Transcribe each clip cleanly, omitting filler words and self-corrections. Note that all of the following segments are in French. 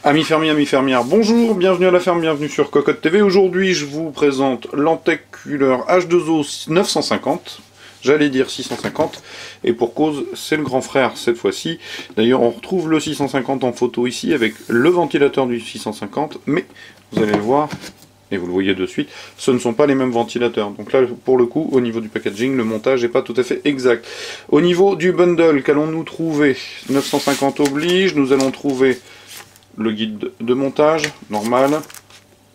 Amis fermiers, amis fermières, bonjour, bienvenue à la ferme, bienvenue sur Cocotte TV. Aujourd'hui, je vous présente Lantec Cooler H2O 950, j'allais dire 650, et pour cause, c'est le grand frère cette fois-ci. D'ailleurs, on retrouve le 650 en photo ici avec le ventilateur du 650, mais vous allez le voir, et vous le voyez de suite, ce ne sont pas les mêmes ventilateurs. Donc là, pour le coup, au niveau du packaging, le montage n'est pas tout à fait exact. Au niveau du bundle, qu'allons-nous trouver? 950 oblige, nous allons trouver le guide de montage, normal,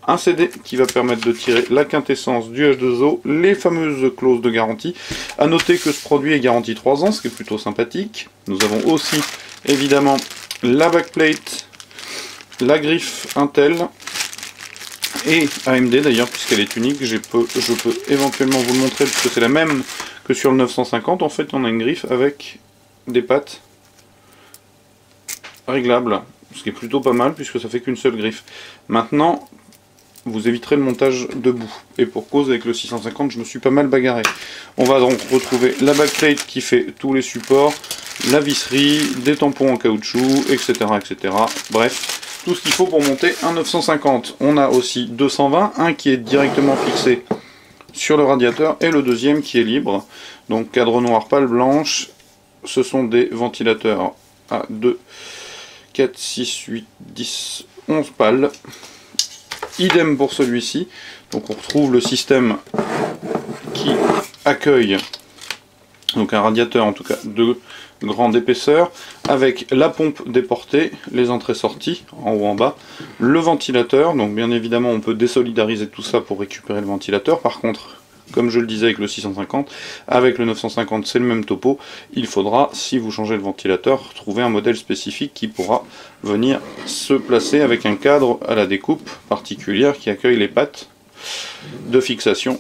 un CD qui va permettre de tirer la quintessence du H2O, les fameuses clauses de garantie. A noter que ce produit est garanti 3 ans, ce qui est plutôt sympathique. Nous avons aussi, évidemment, la backplate, la griffe Intel, et AMD d'ailleurs, puisqu'elle est unique, je peux éventuellement vous le montrer, puisque c'est la même que sur le 950. En fait, on a une griffe avec des pattes réglables, ce qui est plutôt pas mal, puisque ça fait qu'une seule griffe. Maintenant, vous éviterez le montage debout. Et pour cause, avec le 650, je me suis pas mal bagarré. On va donc retrouver la backplate qui fait tous les supports, la visserie, des tampons en caoutchouc, etc. etc. Bref, tout ce qu'il faut pour monter un 950. On a aussi 220, un qui est directement fixé sur le radiateur et le deuxième qui est libre. Donc cadre noir, pale blanche. Ce sont des ventilateurs à 2, 4, 6, 8, 10, 11 pales. Idem pour celui-ci. Donc on retrouve le système qui accueille donc un radiateur en tout cas de grande épaisseur, avec la pompe déportée, les entrées-sorties, en haut en bas, le ventilateur, donc bien évidemment on peut désolidariser tout ça pour récupérer le ventilateur. Par contre, comme je le disais avec le 650, avec le 950 c'est le même topo, il faudra, si vous changez le ventilateur, trouver un modèle spécifique qui pourra venir se placer avec un cadre à la découpe particulière qui accueille les pattes de fixation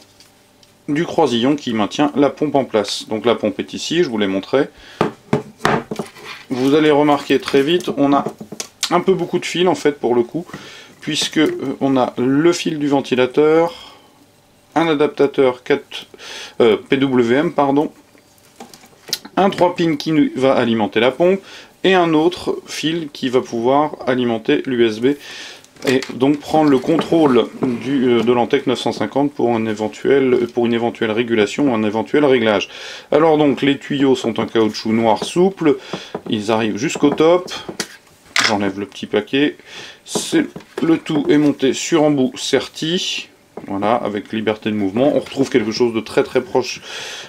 du croisillon qui maintient la pompe en place. Donc la pompe est ici, je vous l'ai montré. Vous allez remarquer très vite, on a un peu beaucoup de fils en fait pour le coup, puisque on a le fil du ventilateur, un adaptateur 4 PWM, pardon, un 3 pins qui va alimenter la pompe, et un autre fil qui va pouvoir alimenter l'USB, et donc prendre le contrôle de Lantec 950 pour une éventuelle régulation ou un éventuel réglage. Alors donc les tuyaux sont en caoutchouc noir souple, ils arrivent jusqu'au top, j'enlève le petit paquet, le tout est monté sur embout serti, voilà, avec liberté de mouvement. On retrouve quelque chose de très très proche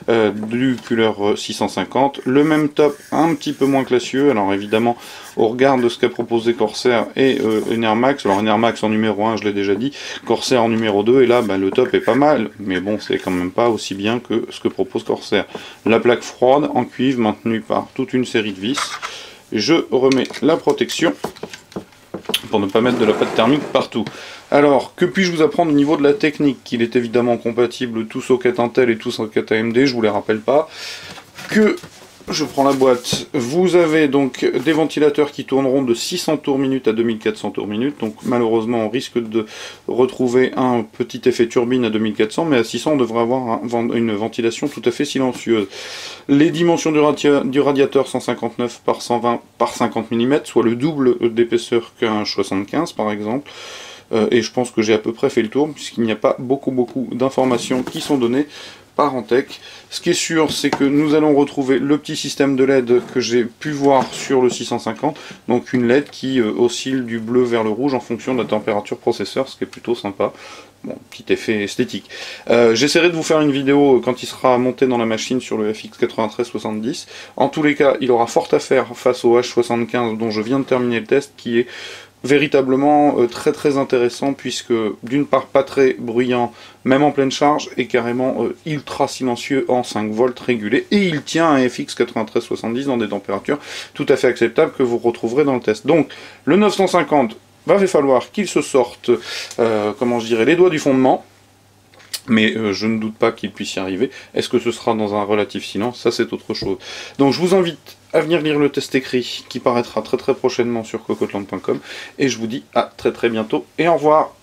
du Cooler 650. Le même top, un petit peu moins classieux. Alors évidemment, au regard de ce qu'a proposé Corsair et Enermax, alors Enermax en numéro 1, je l'ai déjà dit, Corsair en numéro 2, et là, le top est pas mal, mais bon, c'est quand même pas aussi bien que ce que propose Corsair. La plaque froide en cuivre maintenue par toute une série de vis. Je remets la protection pour ne pas mettre de la pâte thermique partout. Alors, que puis-je vous apprendre au niveau de la technique? Qu'il est évidemment compatible tout socket Intel et tout socket AMD, je vous les rappelle pas. Que je prends la boîte. Vous avez donc des ventilateurs qui tourneront de 600 tours minute à 2400 tours minute. Donc malheureusement, on risque de retrouver un petit effet turbine à 2400, mais à 600, on devrait avoir une ventilation tout à fait silencieuse. Les dimensions du radiateur 159 par 120 par 50 mm, soit le double d'épaisseur qu'un H75 par exemple. Et je pense que j'ai à peu près fait le tour, puisqu'il n'y a pas beaucoup d'informations qui sont données par Lantec. Ce qui est sûr, c'est que nous allons retrouver le petit système de LED que j'ai pu voir sur le 650, donc une LED qui oscille du bleu vers le rouge en fonction de la température processeur, ce qui est plutôt sympa. Bon, petit effet esthétique. J'essaierai de vous faire une vidéo quand il sera monté dans la machine sur le FX 9370. En tous les cas, il aura fort à faire face au H75 dont je viens de terminer le test, qui est véritablement très intéressant, puisque d'une part pas très bruyant même en pleine charge, et carrément ultra silencieux en 5 volts régulé, et il tient un FX 9370 dans des températures tout à fait acceptables que vous retrouverez dans le test. Donc le 950 va falloir qu'il se sorte comment je dirais, les doigts du fondement, mais je ne doute pas qu'il puisse y arriver. Est-ce que ce sera dans un relatif silence? Ça c'est autre chose. Donc je vous invite à venir lire le test écrit qui paraîtra très prochainement sur cocotland.com, et je vous dis à très bientôt et au revoir.